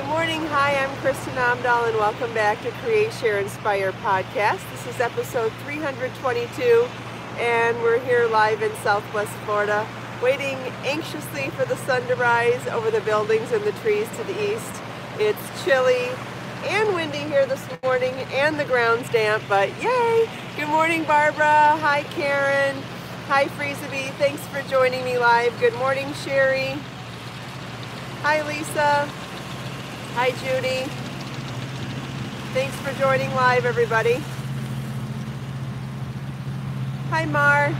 Good morning. Hi, I'm Kristin Omdahl, and welcome back to Create, Share, Inspire podcast. This is episode 322, and we're here live in Southwest Florida, waiting anxiously for the sun to rise over the buildings and the trees to the east. It's chilly and windy here this morning, and the ground's damp, but yay! Good morning, Barbara. Hi, Karen. Hi, Freezaby. Thanks for joining me live. Good morning, Sherry. Hi, Lisa. Hi, Judy. Thanks for joining live, everybody. Hi, Mar.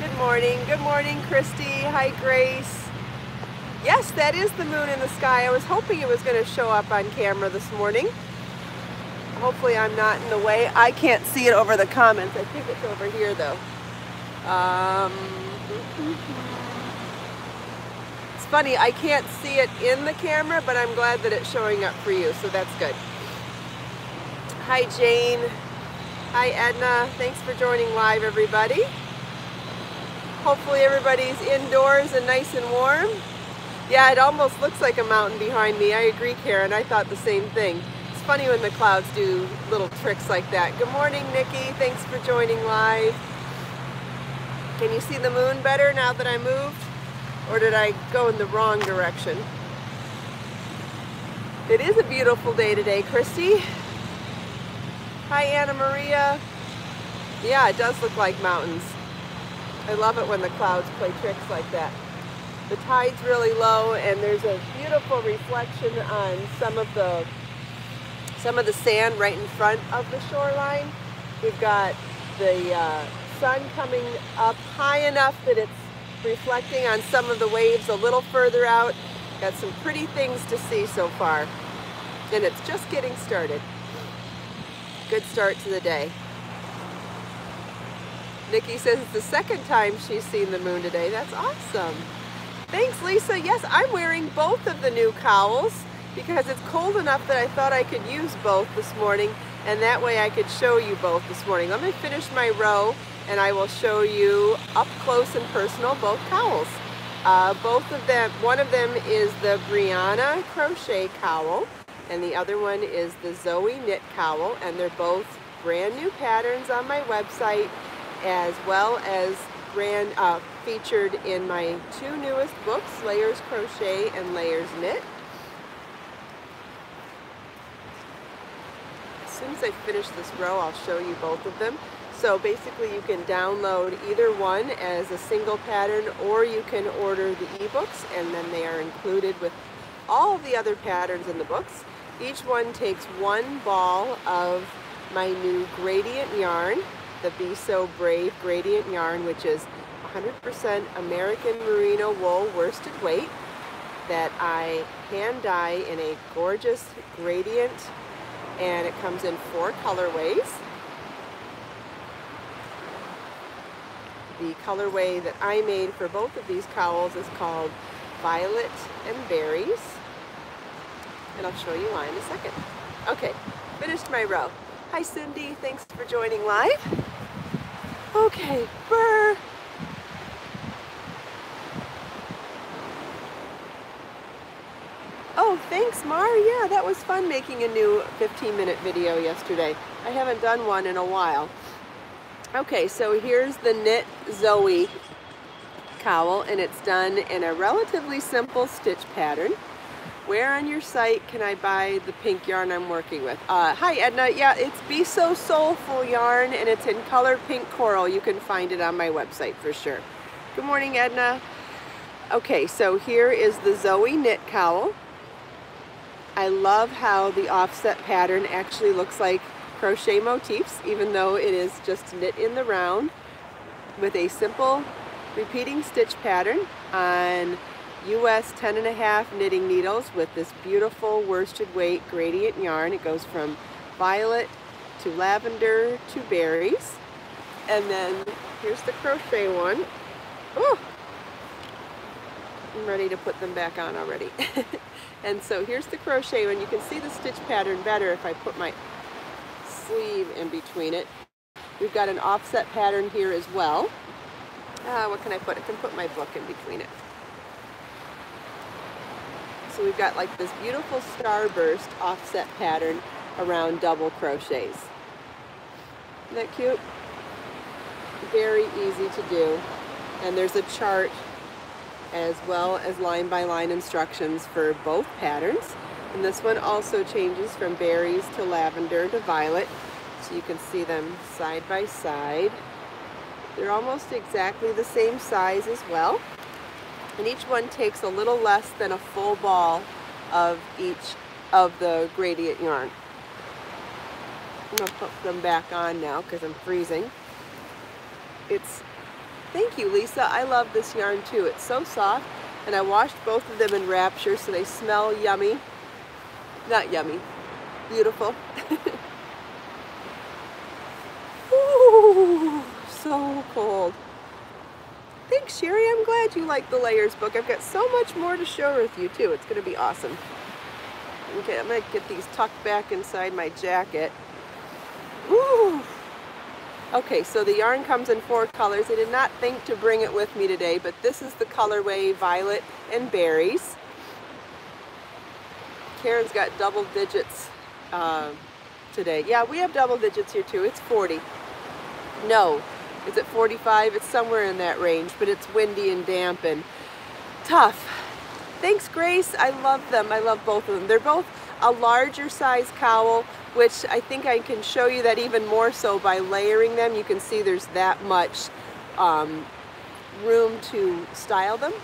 Good morning. Good morning, Christy. Hi, Grace. Yes, that is the moon in the sky. I was hoping it was going to show up on camera this morning. Hopefully I'm not in the way. I can't see it over the comments. I think it's over here, though. It's funny, I can't see it in the camera, but I'm glad that it's showing up for you, so that's good. Hi, Jane. Hi, Edna. Thanks for joining live, everybody. Hopefully everybody's indoors and nice and warm. Yeah, it almost looks like a mountain behind me. I agree, Karen. I thought the same thing. It's funny when the clouds do little tricks like that. Good morning, Nikki. Thanks for joining live. Can you see the moon better now that I moved? Or did I go in the wrong direction? It is a beautiful day today, Christy. Hi, Anna Maria. Yeah, it does look like mountains. I love it when the clouds play tricks like that. The tide's really low, and there's a beautiful reflection on some of the sand right in front of the shoreline. We've got the sun coming up high enough that it's reflecting on some of the waves a little further out. Got some pretty things to see so far, and it's just getting started. Good start to the day. Nikki says it's the second time she's seen the moon today. That's awesome. Thanks, Lisa. Yes, I'm wearing both of the new cowls because it's cold enough that I thought I could use both this morning, and that way I could show you both this morning. Let me finish my row, and I will show you up close and personal both cowls. Both of them, one of them is the Brianna crochet cowl, and the other one is the Zoe knit cowl, and they're both brand new patterns on my website, as well as featured in my two newest books, Layers Crochet and Layers Knit. As soon as I finish this row, I'll show you both of them. So basically you can download either one as a single pattern, or you can order the ebooks, and then they are included with all the other patterns in the books. Each one takes one ball of my new gradient yarn, the Be So Brave gradient yarn, which is 100% American merino wool worsted weight that I hand dye in a gorgeous gradient, and it comes in 4 colorways. The colorway that I made for both of these cowls is called Violet and Berries, and I'll show you why in a second. Okay, finished my row. Hi, Cindy. Thanks for joining live. Okay, burr. Oh, thanks, Mar. Yeah, that was fun making a new 15-minute video yesterday. I haven't done one in a while. Okay, so here's the Knit Zoe cowl, and it's done in a relatively simple stitch pattern. Where on your site can I buy the pink yarn I'm working with? Hi, Edna. Yeah, it's Be So Soulful yarn, and it's in color pink coral. You can find it on my website for sure. Good morning, Edna. Okay, so here is the Zoe knit cowl. I love how the offset pattern actually looks like crochet motifs, even though it is just knit in the round with a simple repeating stitch pattern on US 10.5 knitting needles with this beautiful worsted weight gradient yarn. It goes from violet to lavender to berries. And then here's the crochet one. Oh, I'm ready to put them back on already. And so here's the crochet one. You can see the stitch pattern better if I put my sleeve in between it. We've got an offset pattern here as well. What can I put? I can put my book in between it. So we've got like this beautiful starburst offset pattern around double crochets. Isn't that cute? Very easy to do. And there's a chart as well as line by line instructions for both patterns. And this one also changes from berries to lavender to violet. So you can see them side by side. They're almost exactly the same size as well. And each one takes a little less than a full ball of each of the gradient yarn. I'm going to put them back on now because I'm freezing. Thank you, Lisa. I love this yarn too. It's so soft, and I washed both of them in Wrapture so they smell yummy. Not yummy, beautiful. Ooh, so cold. Thanks, Sherry. I'm glad you like the layers book. I've got so much more to share with you too. It's going to be awesome. Okay, I'm going to get these tucked back inside my jacket. Ooh. Okay, so the yarn comes in 4 colors. I did not think to bring it with me today, but this is the colorway Violet and Berries. Karen's got double digits today. Yeah, we have double digits here too. It's 40. No, is it 45? It's somewhere in that range, but it's windy and damp and tough. Thanks, Grace. I love them. I love both of them. They're both a larger size cowl, which I think I can show you that even more so by layering them. You can see there's that much room to style them.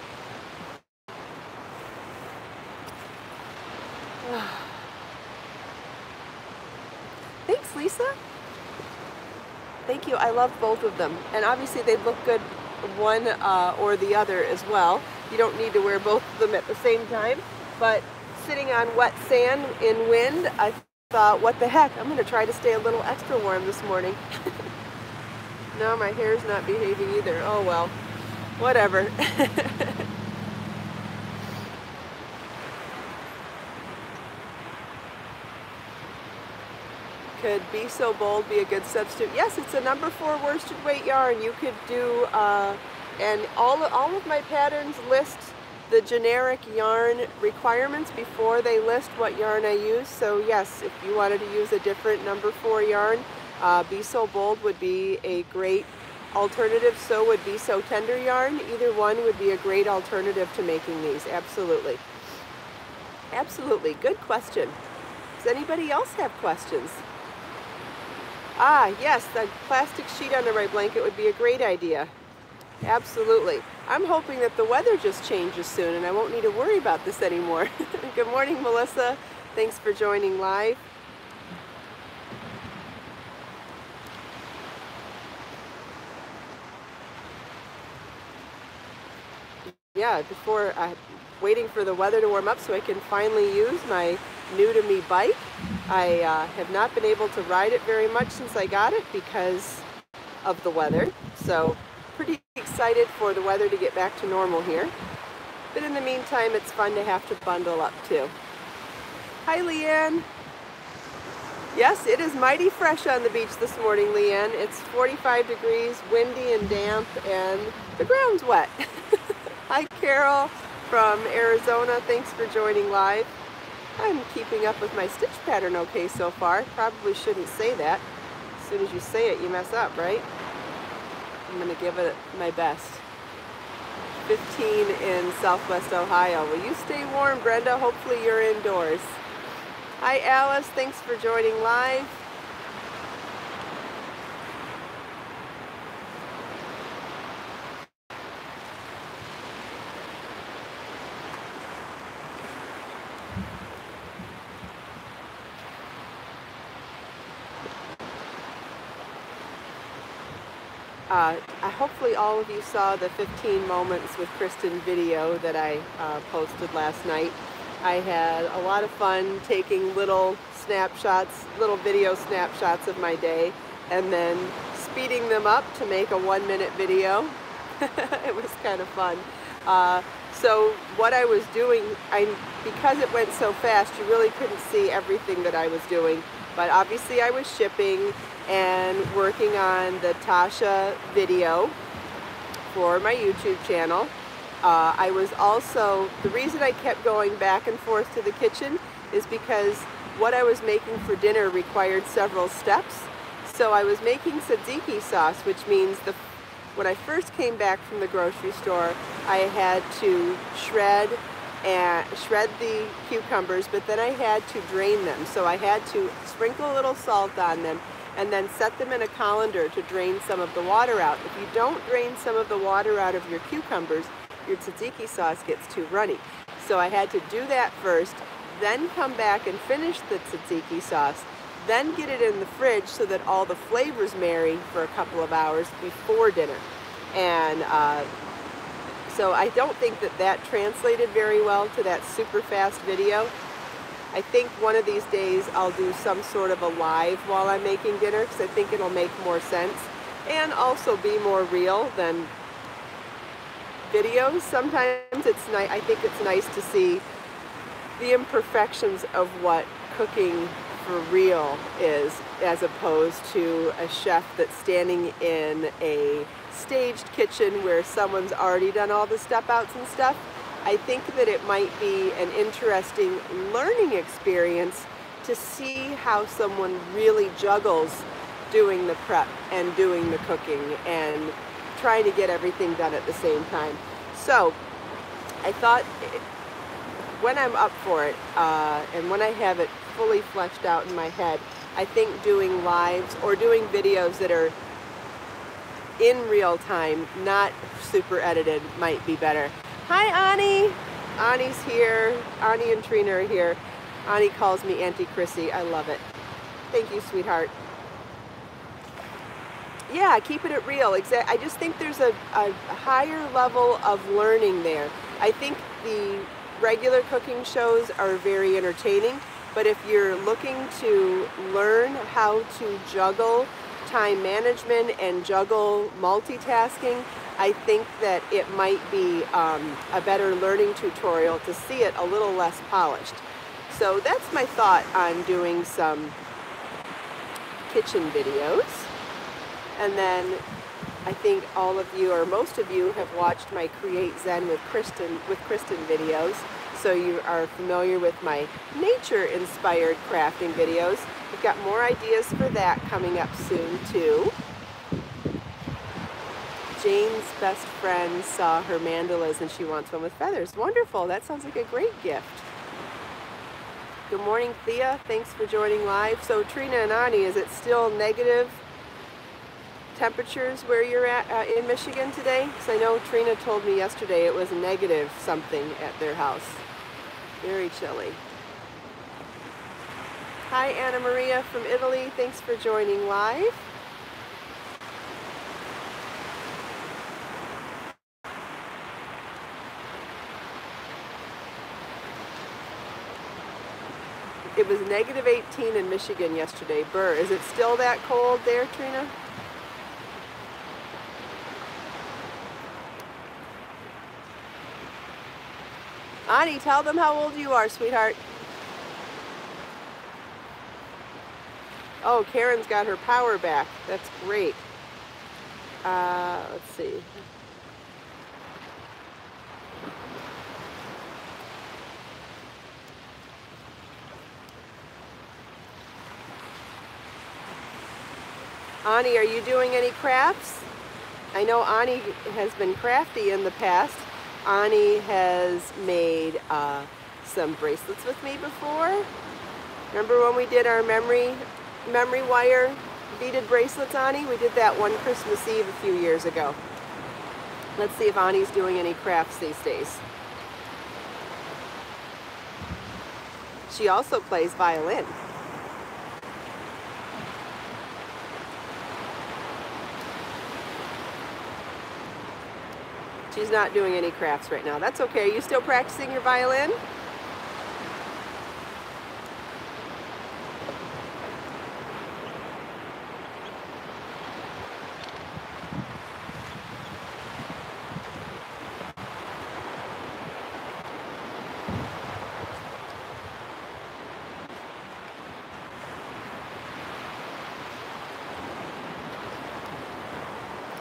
Thanks, Lisa. Thank you. I love both of them. And obviously they look good one or the other as well. You don't need to wear both of them at the same time. But sitting on wet sand in wind, I thought, what the heck? I'm going to try to stay a little extra warm this morning. No, my hair's not behaving either. Oh well. Whatever. Could Be So Bold be a good substitute? Yes, it's a number 4 worsted weight yarn. You could do, and all of my patterns list the generic yarn requirements before they list what yarn I use. So yes, if you wanted to use a different number 4 yarn, Be So Bold would be a great alternative. So would Be So Tender yarn. Either one would be a great alternative to making these. Absolutely. Absolutely. Good question. Does anybody else have questions? Ah, yes, the plastic sheet under my blanket would be a great idea. Absolutely. I'm hoping that the weather just changes soon and I won't need to worry about this anymore. Good morning, Melissa. Thanks for joining live. Yeah, before waiting for the weather to warm up so I can finally use my new to me bike. I have not been able to ride it very much since I got it because of the weather. So pretty excited for the weather to get back to normal here. But in the meantime, it's fun to have to bundle up too. Hi, Leanne. Yes, it is mighty fresh on the beach this morning, Leanne. It's 45 degrees, windy and damp, and the ground's wet. Hi, Carol from Arizona. Thanks for joining live. I'm keeping up with my stitch pattern okay so far. Probably shouldn't say that. As soon as you say it, you mess up, right? I'm going to give it my best. 15 in Southwest Ohio. Will you stay warm, Brenda? Hopefully you're indoors. Hi, Alice. Thanks for joining live. Hopefully all of you saw the 15 Moments with Kristin video that I posted last night. I had a lot of fun taking little snapshots, little video snapshots of my day, and then speeding them up to make a 1-minute video. It was kind of fun. So what I was doing, because it went so fast, you really couldn't see everything that I was doing. But obviously I was shipping and working on the Tasha video for my YouTube channel. I was also, the reason I kept going back and forth to the kitchen is because what I was making for dinner required several steps. So I was making tzatziki sauce, which means when I first came back from the grocery store, I had to shred the cucumbers, but then I had to drain them. So I had to sprinkle a little salt on them and then set them in a colander to drain some of the water out. If you don't drain some of the water out of your cucumbers, your tzatziki sauce gets too runny. So I had to do that first, then come back and finish the tzatziki sauce, then get it in the fridge so that all the flavors marry for a couple of hours before dinner. And so I don't think that translated very well to that super fast video. I think one of these days I'll do some sort of a live while I'm making dinner, because I think it'll make more sense and also be more real than videos. Sometimes it's nice. I think it's nice to see the imperfections of what cooking for real is, as opposed to a chef that's standing in a staged kitchen where someone's already done all the step outs and stuff. I think that it might be an interesting learning experience to see how someone really juggles doing the prep and doing the cooking and trying to get everything done at the same time. So I thought, when I'm up for it, and when I have it fully fleshed out in my head, I think doing lives or doing videos that are in real time, not super edited, might be better. Hi, Ani! Ani's here. Ani and Trina are here. Ani calls me Auntie Chrissy. I love it. Thank you, sweetheart. Yeah, keeping it real. I just think there's a higher level of learning there. I think the regular cooking shows are very entertaining, but if you're looking to learn how to juggle time management and juggle multitasking, I think that it might be a better learning tutorial to see it a little less polished. So that's my thought on doing some kitchen videos. And then I think all of you, or most of you, have watched my Create Zen with Kristin videos, so you are familiar with my nature-inspired crafting videos. We've got more ideas for that coming up soon too. Jane's best friend saw her mandalas and she wants one with feathers. Wonderful, that sounds like a great gift. Good morning, Thea. Thanks for joining live. So Trina and Ani, is it still negative temperatures where you're at in Michigan today? Because I know Trina told me yesterday it was negative something at their house. Very chilly. Hi, Anna Maria from Italy. Thanks for joining live. It was negative 18 in Michigan yesterday. Burr, is it still that cold there, Trina? Ani, tell them how old you are, sweetheart. Oh, Karen's got her power back. That's great. Let's see. Ani, are you doing any crafts? I know Ani has been crafty in the past. Ani has made some bracelets with me before. Remember when we did our memory wire beaded bracelets, Ani? We did that one Christmas Eve a few years ago. Let's see if Ani's doing any crafts these days. She also plays violin. She's not doing any crafts right now. That's okay. Are you still practicing your violin?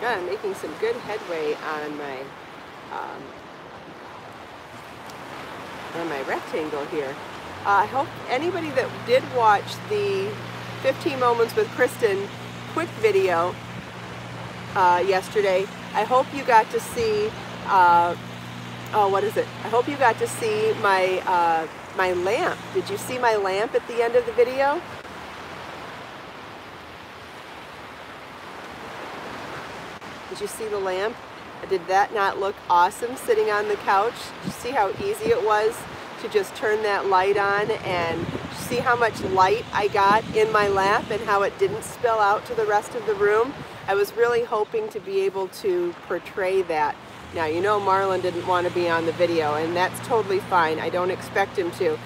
Yeah, I'm making some good headway on my on my rectangle here. I hope anybody that did watch the 15 Moments with Kristin quick video yesterday, I hope you got to see, what is it? I hope you got to see my, my lamp. Did you see my lamp at the end of the video? Did you see the lamp? Did that not look awesome sitting on the couch? Did you see how easy it was to just turn that light on, and see how much light I got in my lap and how it didn't spill out to the rest of the room? I was really hoping to be able to portray that. Now, you know Marlon didn't want to be on the video, and that's totally fine. I don't expect him to.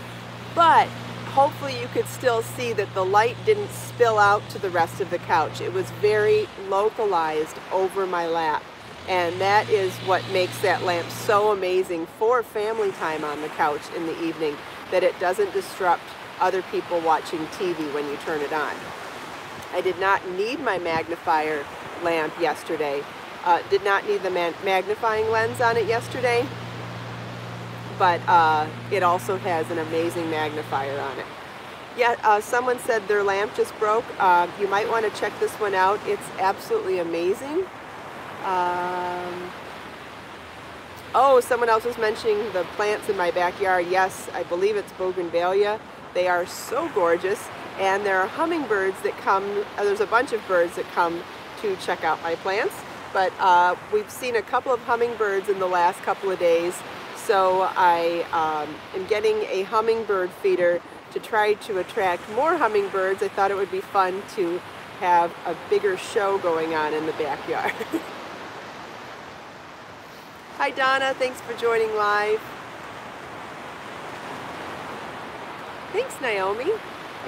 But hopefully you could still see that the light didn't spill out to the rest of the couch. It was very localized over my lap. And that is what makes that lamp so amazing for family time on the couch in the evening, that it doesn't disrupt other people watching TV when you turn it on. I did not need my magnifier lamp yesterday. Did not need the magnifying lens on it yesterday, but it also has an amazing magnifier on it. Yeah, someone said their lamp just broke. You might want to check this one out. It's absolutely amazing. Oh, someone else was mentioning the plants in my backyard. Yes, I believe it's bougainvillea. They are so gorgeous, and there are hummingbirds that come. There's a bunch of birds that come to check out my plants, but we've seen a couple of hummingbirds in the last couple of days, so I am getting a hummingbird feeder to try to attract more hummingbirds. I thought it would be fun to have a bigger show going on in the backyard. Hi Donna, thanks for joining live. Thanks Naomi.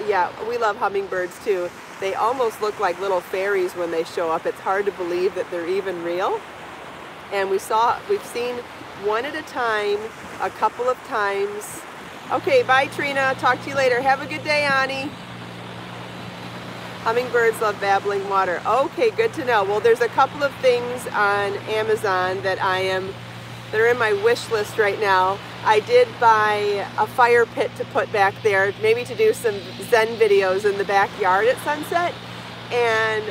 Yeah, we love hummingbirds too. They almost look like little fairies when they show up. It's hard to believe that they're even real. And we've seen one at a time, a couple of times. Okay, bye Trina, talk to you later. Have a good day, Ani. Hummingbirds love babbling water. Okay, good to know. Well, there's a couple of things on Amazon that are in my wish list right now. I did buy a fire pit to put back there, maybe to do some Zen videos in the backyard at sunset. And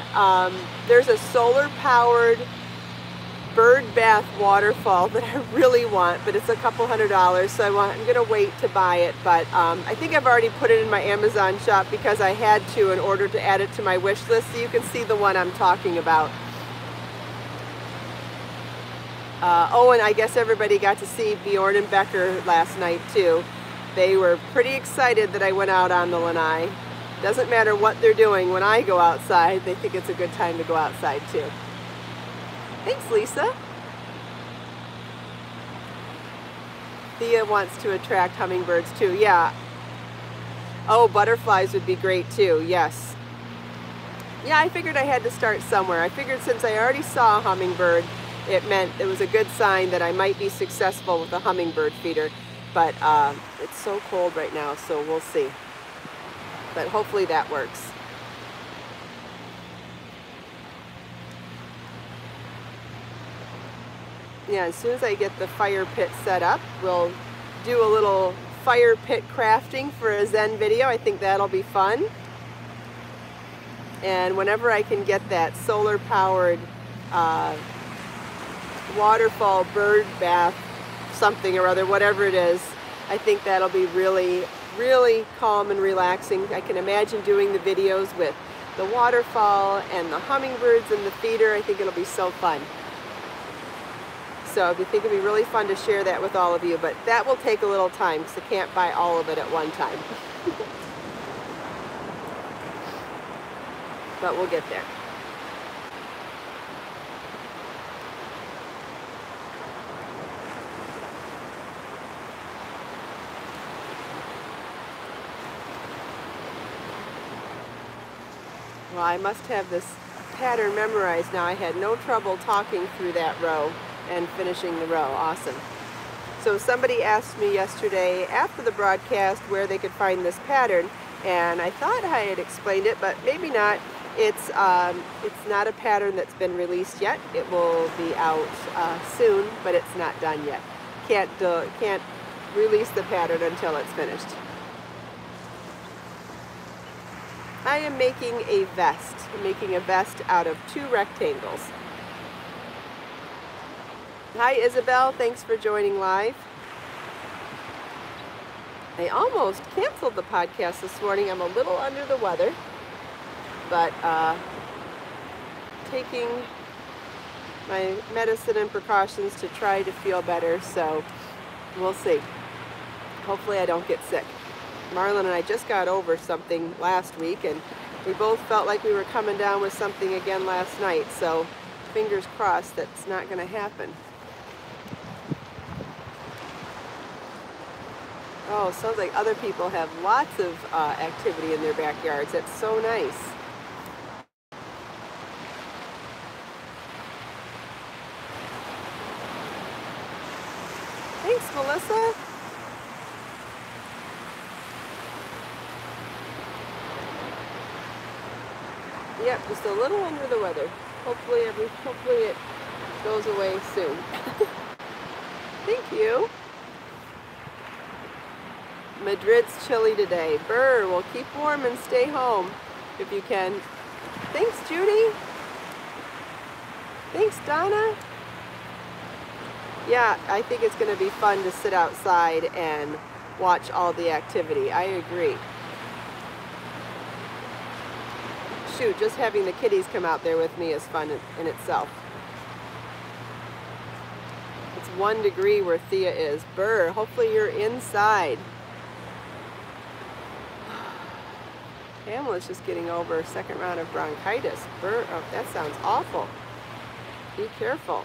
there's a solar-powered bird bath waterfall that I really want, but it's a couple $100, so I'm gonna wait to buy it. But I think I've already put it in my Amazon shop because I had to in order to add it to my wish list, so you can see the one I'm talking about. Oh, and I guess everybody got to see Bjorn and Becker last night too. They were pretty excited that I went out on the lanai. Doesn't matter what they're doing, when I go outside, they think it's a good time to go outside too. Thanks, Lisa. Thea wants to attract hummingbirds too. Yeah. Oh, butterflies would be great too. Yes. Yeah, I figured I had to start somewhere. I figured since I already saw a hummingbird, it meant it was a good sign that I might be successful with a hummingbird feeder. But it's so cold right now, so we'll see. But hopefully that works. Yeah, as soon as I get the fire pit set up, we'll do a little fire pit crafting for a Zen video. I think that'll be fun. And whenever I can get that solar-powered waterfall bird bath, something or other, whatever it is, I think that'll be really, really calm and relaxing. I can imagine doing the videos with the waterfall and the hummingbirds and the feeder. I think it'll be so fun. So I think it'd be really fun to share that with all of you, but that will take a little time because I can't buy all of it at one time. But we'll get there. Well, I must have this pattern memorized now. I had no trouble talking through that row and finishing the row. Awesome. So somebody asked me yesterday after the broadcast where they could find this pattern, and I thought I had explained it, but maybe not. It's not a pattern that's been released yet. It will be out soon, but it's not done yet. Can't release the pattern until it's finished. I am making a vest. I'm making a vest out of 2 rectangles. Hi Isabel, thanks for joining live. I almost canceled the podcast this morning. I'm a little under the weather, but taking my medicine and precautions to try to feel better, so we'll see. Hopefully I don't get sick. Marlon and I just got over something last week, and we both felt like we were coming down with something again last night, so fingers crossed that's not going to happen. Oh, sounds like other people have lots of activity in their backyards. That's so nice. Thanks, Melissa. Yep, just a little under the weather. Hopefully it goes away soon. Thank you. Madrid's chilly today. Brr, well, keep warm and stay home if you can. Thanks, Judy. Thanks, Donna. Yeah, I think it's going to be fun to sit outside and watch all the activity. I agree. Shoot, just having the kitties come out there with me is fun in itself. It's 1 degree where Thea is. Brr, hopefully you're inside. Pamela's just getting over a 2nd round of bronchitis. Brr, oh, that sounds awful. Be careful.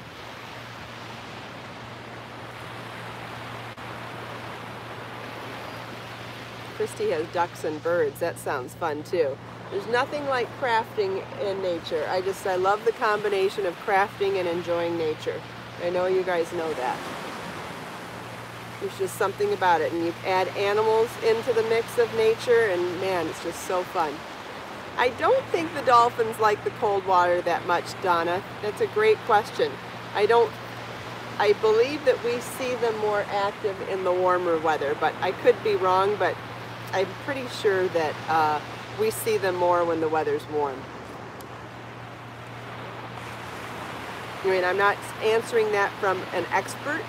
Christy has ducks and birds. That sounds fun too. There's nothing like crafting in nature. I love the combination of crafting and enjoying nature. I know you guys know that. There's just something about it, and you add animals into the mix of nature, and man, it's just so fun. I don't think the dolphins like the cold water that much, Donna. That's a great question. I believe that we see them more active in the warmer weather, but I could be wrong, but I'm pretty sure that we see them more when the weather's warm. I mean, I'm not answering that from an expert,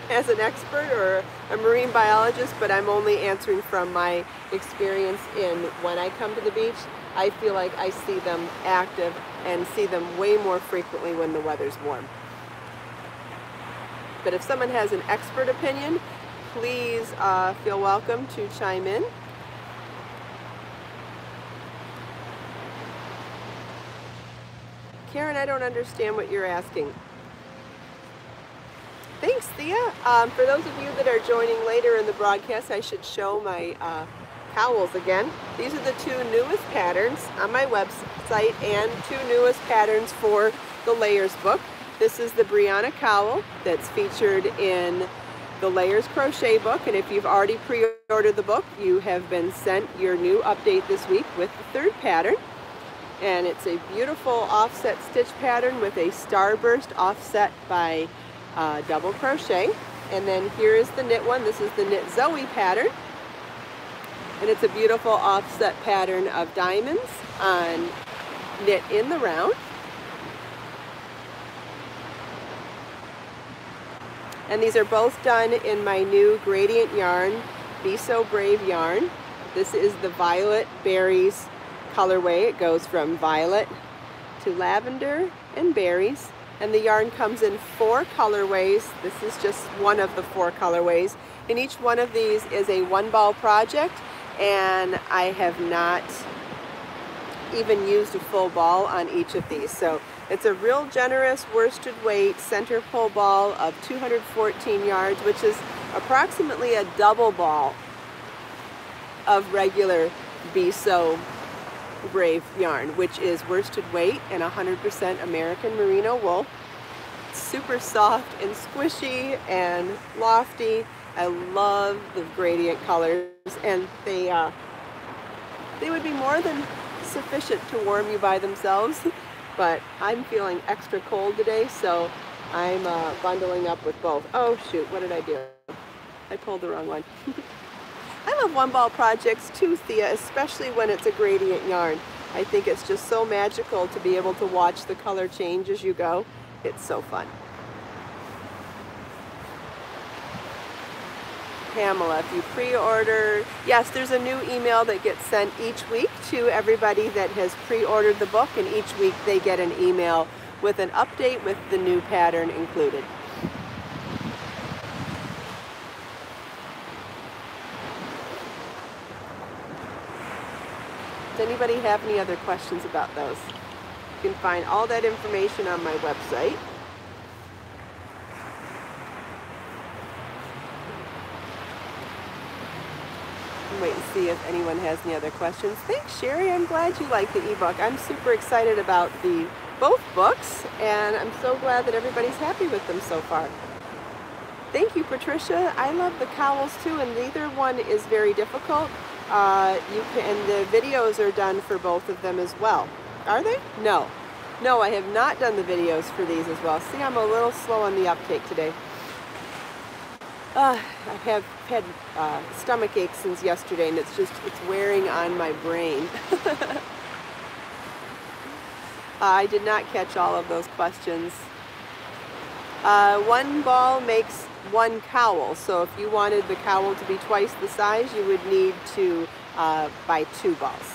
as an expert or a marine biologist, but I'm only answering from my experience in when I come to the beach. I feel like I see them active and see them way more frequently when the weather's warm. But if someone has an expert opinion, please feel welcome to chime in. Karen, I don't understand what you're asking. Thanks, Thea. For those of you that are joining later in the broadcast, I should show my cowls again. These are the 2 newest patterns on my website and 2 newest patterns for the Layers book. This is the Brianna cowl that's featured in the Layers crochet book, and if you've already pre-ordered the book, you have been sent your new update this week with the 3rd pattern. And it's a beautiful offset stitch pattern with a starburst offset by double crochet. And then here is the knit one. This is the Knit Zoe pattern. And it's a beautiful offset pattern of diamonds on knit in the round. And these are both done in my new gradient yarn, Be So Brave yarn. This is the Violet Berries colorway. It goes from violet to lavender and berries, and the yarn comes in 4 colorways. This is just one of the 4 colorways, and each one of these is a 1-ball project, and I have not even used a full ball on each of these. So it's a real generous worsted weight center pull ball of 214 yards, which is approximately a double ball of regular Be So Brave yarn, which is worsted weight and 100% American merino wool. It's super soft and squishy and lofty. I love the gradient colors, and they would be more than sufficient to warm you by themselves, but I'm feeling extra cold today, so I'm bundling up with both. Oh shoot, what did I do? I pulled the wrong one. I love one ball projects too, Thea, especially when it's a gradient yarn. I think it's just so magical to be able to watch the color change as you go. It's so fun. Pamela, if you pre-order, yes, there's a new email that gets sent each week to everybody that has pre-ordered the book, and each week they get an email with an update with the new pattern included. Does anybody have any other questions about those? You can find all that information on my website. Wait and see if anyone has any other questions. Thanks, Sherry. I'm glad you like the ebook. I'm super excited about both books, and I'm so glad that everybody's happy with them so far. Thank you, Patricia. I love the cowls too, and neither one is very difficult. And the videos are done for both of them as well. Are they? No. No, I have not done the videos for these as well. See, I'm a little slow on the uptake today. I have had stomach aches since yesterday, and it's wearing on my brain. I did not catch all of those questions. One ball makes one cowl, so if you wanted the cowl to be twice the size, you would need to buy 2 balls.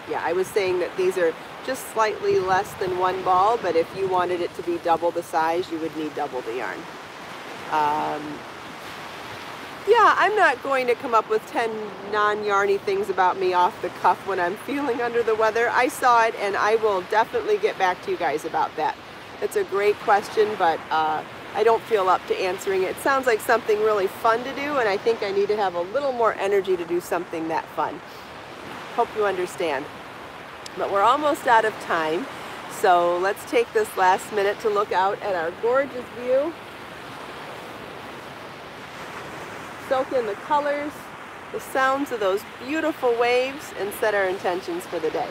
Yeah, I was saying that these are just slightly less than 1 ball, but if you wanted it to be double the size, you would need double the yarn. Yeah, I'm not going to come up with 10 non-yarny things about me off the cuff when I'm feeling under the weather. I saw it, and I will definitely get back to you guys about that. It's a great question, but I don't feel up to answering it. It sounds like something really fun to do, and I think I need to have a little more energy to do something that fun. Hope you understand. But we're almost out of time, so let's take this last minute to look out at our gorgeous view. Soak in the colors, the sounds of those beautiful waves, and set our intentions for the day.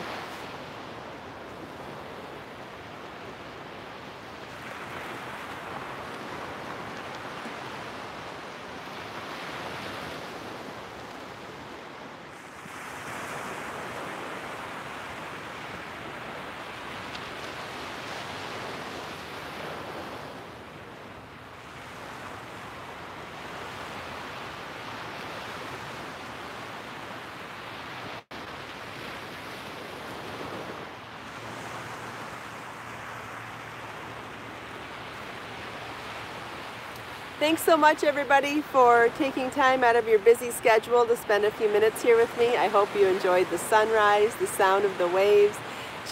Thanks so much, everybody, for taking time out of your busy schedule to spend a few minutes here with me. I hope you enjoyed the sunrise, the sound of the waves,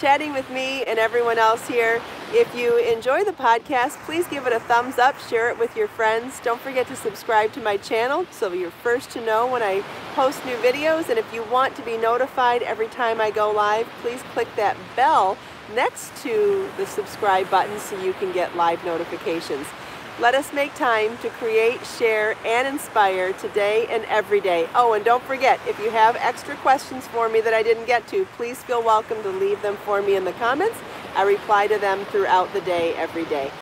chatting with me and everyone else here. If you enjoy the podcast, please give it a thumbs up, share it with your friends. Don't forget to subscribe to my channel so you're first to know when I post new videos. And if you want to be notified every time I go live, please click that bell next to the subscribe button so you can get live notifications. Let us make time to create, share, and inspire today and every day. Oh, and don't forget, if you have extra questions for me that I didn't get to, please feel welcome to leave them for me in the comments. I reply to them throughout the day, every day.